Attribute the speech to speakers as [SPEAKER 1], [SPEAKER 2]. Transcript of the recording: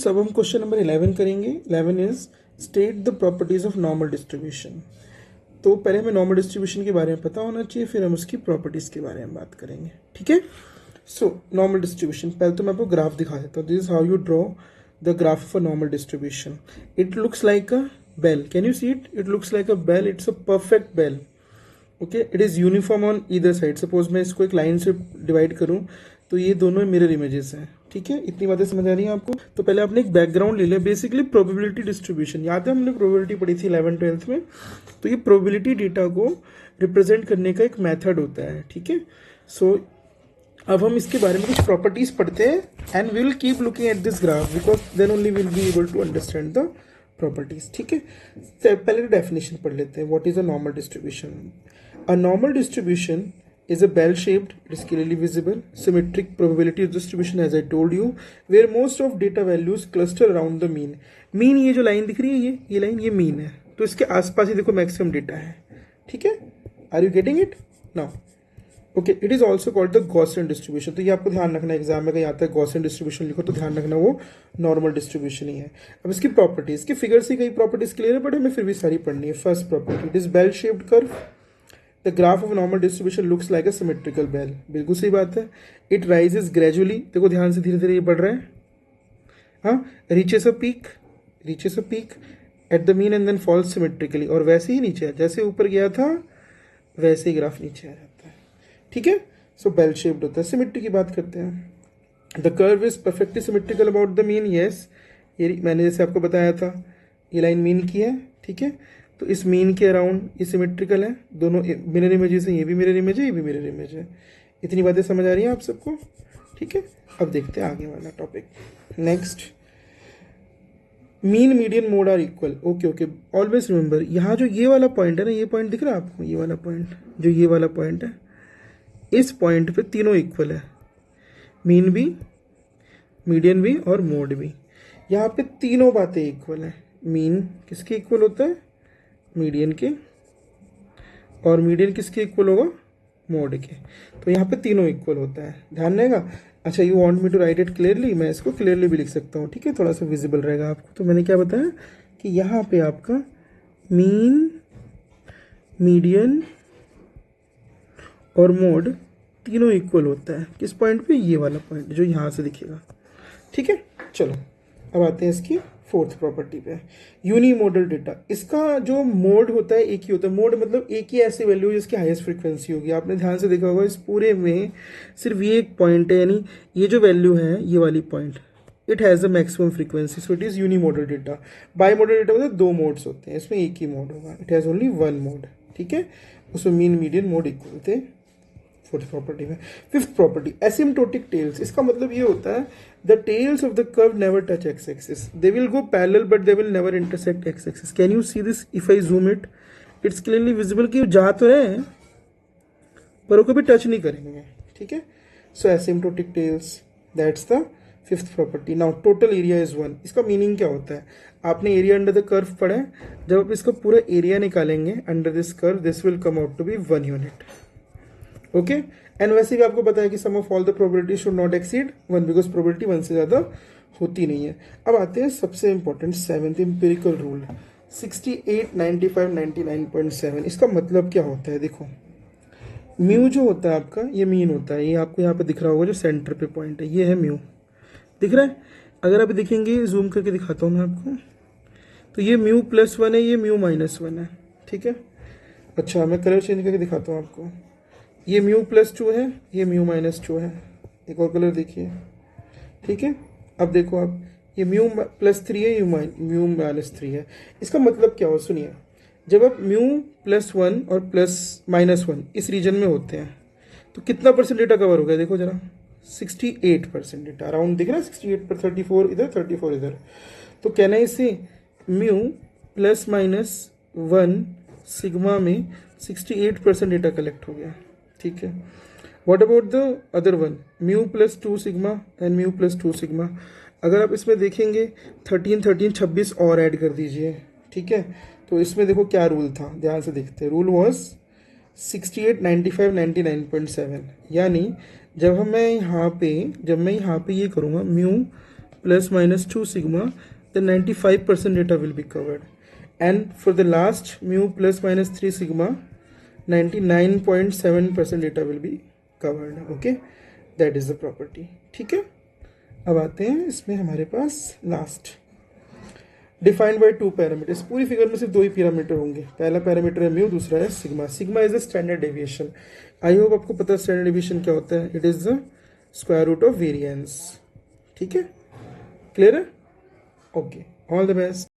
[SPEAKER 1] Students, अब हम question number 11 करेंगे। 11 is state the properties of normal distribution. तो पहले हमें नॉर्मल डिस्ट्रीब्यूशन के बारे में पता होना चाहिए, फिर हम उसकी प्रॉपर्टीज के बारे में बात करेंगे। ठीक है। सो नॉर्मल डिस्ट्रीब्यूशन, पहले तो मैं आपको ग्राफ दिखा देता हूँ। This is how you draw the graph of a normal distribution. It looks like a bell. Can you see it? It looks like a bell. It's a perfect bell. Okay, it is uniform on either side. Suppose मैं इसको एक line से divide करूं तो ये दोनों mirror images हैं। ठीक है, इतनी बातें समझ आ रही हैं आपको? तो पहले आपने एक बैकग्राउंड ले लिया। बेसिकली प्रोबेबिलिटी डिस्ट्रीब्यूशन याद है, हमने प्रोबेबिलिटी पढ़ी थी 11th-12th में। तो ये प्रोबेबिलिटी डेटा को रिप्रेजेंट करने का एक मेथड होता है। ठीक है। सो अब हम इसके बारे में कुछ प्रॉपर्टीज पढ़ते हैं and we will keep looking at this graph because then only will be able to understand the properties. ठीक है, पहले डेफिनेशन पढ़ लेते हैं। What is a normal distribution? A normal distribution is a bell-shaped, it is clearly visible, symmetric probability distribution as I told you, where most of data values cluster around the mean. Mean ये जो line दिख रही है, ये line, ये mean है। तो इसके आसपास ही देखो मैक्सिमम डेटा है। ठीक है, are you getting it now? Okay, it is also called the Gaussian distribution. तो ये आपको ध्यान रखना, एग्जाम में कहीं आता है गॉसियन डिस्ट्रीब्यूशन लिखो तो ध्यान रखना वो नॉर्मल डिस्ट्रीब्यूशन ही है। अब इसकी प्रॉपर्टीज, की फिगर से कई प्रॉपर्टीज क्लियर है बट हमें फिर भी सारी पढ़नी है। First property, it is bell shaped curve. The graph of normal distribution looks like a symmetrical bell. बिल्कुल सही बात है। इट राइजेस ग्रेजुअली, देखो ध्यान से, धीरे धीरे ये बढ़ रहा है। हाँ, reaches a peak at the mean and then falls symmetrically, और वैसे ही नीचे है, जैसे ऊपर गया था वैसे ही ग्राफ नीचे आ जाता है। ठीक है, सो बेल शेप्ड होता है। सिमेट्री की बात करते हैं। The curve is perfectly symmetrical about the mean. Yes, ये मैंने जैसे आपको बताया था, ये लाइन मीन की है। ठीक है, तो इस मीन के अराउंड ये सिमेट्रिकल है। दोनों मिरर इमेजेस हैं, ये भी मिरर इमेज है, ये भी मिरर इमेज है। इतनी बातें समझ आ रही हैं आप सबको? ठीक है, अब देखते हैं आगे वाला topic. Next, mean median mode are equal. Okay, always remember, यहाँ जो ये वाला पॉइंट है ना, ये पॉइंट दिख रहा है आपको? ये वाला पॉइंट, जो ये वाला पॉइंट है, इस पॉइंट पे तीनों इक्वल है। मीन भी, मीडियन भी और मोड भी। यहाँ पे तीनों बातें इक्वल है। मीन किसके इक्वल होता है? मीडियन के। और मीडियन किसके इक्वल होगा? मोड के। तो यहाँ पे तीनों इक्वल होता है, ध्यान रहेगा। अच्छा, you want me to write it clearly? मैं इसको क्लियरली भी लिख सकता हूँ। ठीक है, थोड़ा सा विजिबल रहेगा आपको। तो मैंने क्या बताया कि यहाँ पे आपका मीन, मीडियन और मोड तीनों इक्वल होता है। किस पॉइंट पे? ये वाला पॉइंट जो यहाँ से दिखेगा। ठीक है, चलो अब आते हैं इसकी फोर्थ प्रॉपर्टी पे, यूनिमोडल डेटा। इसका जो मोड होता है एक ही होता है। मोड मतलब एक ही ऐसी वैल्यू जिसकी हाईएस्ट फ्रीक्वेंसी होगी। आपने ध्यान से देखा होगा, इस पूरे में सिर्फ ये एक पॉइंट है, यानी ये जो वैल्यू है, ये वाली point, it has the maximum frequency, so it is unimodal data. Bimodal data मतलब दो मोड्स होते हैं, इसमें एक ही मोड होगा। It has only one mode. ठीक है, उसमें मीन, मीडियन, मोड इक्वल थे फोर्थ प्रॉपर्टी में। Fifth property, asymptotic tails. इसका मतलब ये होता है the tails of the curve never touch x axis. They will go parallel but they will never intersect x axis. Can you see this? If I zoom it, it's clearly visible कि जा तो रहे हैं पर वो कभी touch नहीं करेंगे। ठीक है, so asymptotic tails, that's the fifth property. Now total area is 1। इसका मीनिंग क्या होता है? आपने एरिया अंडर द कर्व पढ़ा है। जब आप इसका पूरा एरिया निकालेंगे under this curve, this will come out to be 1 unit. Okay, and वैसे भी आपको पता है कि sum of all the probability should not exceed 1 because probability 1 से ज़्यादा होती नहीं है। अब आते हैं सबसे इंपॉर्टेंट सेवेंथ एम्पिरिकल रूल, 68, 95, 99.7। इसका मतलब क्या होता है? देखो, म्यू जो होता है आपका, ये मीन होता है। ये आपको यहाँ पे दिख रहा होगा जो सेंटर पे पॉइंट है, ये है म्यू। दिख रहा है? अगर आप देखेंगे, जूम करके दिखाता हूँ मैं आपको, तो ये म्यू +1 है, ये म्यू -1 है। ठीक है, अच्छा मैं कलर चेंज करके दिखाता हूँ आपको। ये म्यू +2 है, ये म्यू -2 है। एक और कलर देखिए। ठीक है, अब देखो आप, ये म्यू +3 है, ये म्यू -3 है। इसका मतलब क्या हो? सुनिए, जब आप म्यू +1 और +-1 इस रीजन में होते हैं तो कितना परसेंट डेटा कवर हो गया? देखो जरा, 68% डेटा अराउंड दिख रहा है। 68 पर 34 इधर, 34 इधर। तो कहना है इसे म्यू +-1 सिग्मा में 68% डेटा कलेक्ट हो गया। ठीक है, what about the other one, mu +2 sigma and mu +2 sigma. अगर आप इसमें देखेंगे 13, 26 और ऐड कर दीजिए। ठीक है, तो इसमें देखो क्या रूल था, ध्यान से देखते हैं। Rule was 68, 95, 99.7। यानी जब मैं यहाँ पे ये करूँगा mu plus minus 2 sigma, then 95% data will be covered. And for the last mu plus minus 3 sigma, 99.7% data will be covered. Okay, that is the property. ठीक है, अब आते हैं इसमें हमारे पास last defined by two parameters. पूरी figure में सिर्फ दो ही पैरामीटर होंगे, पहला पैरामीटर है म्यू, दूसरा है sigma. Sigma is a standard deviation. I hope आपको पता है स्टैंडर्ड डेविएशन क्या होता है। It is the square root of variance. ठीक है, क्लियर है? Okay, all the best.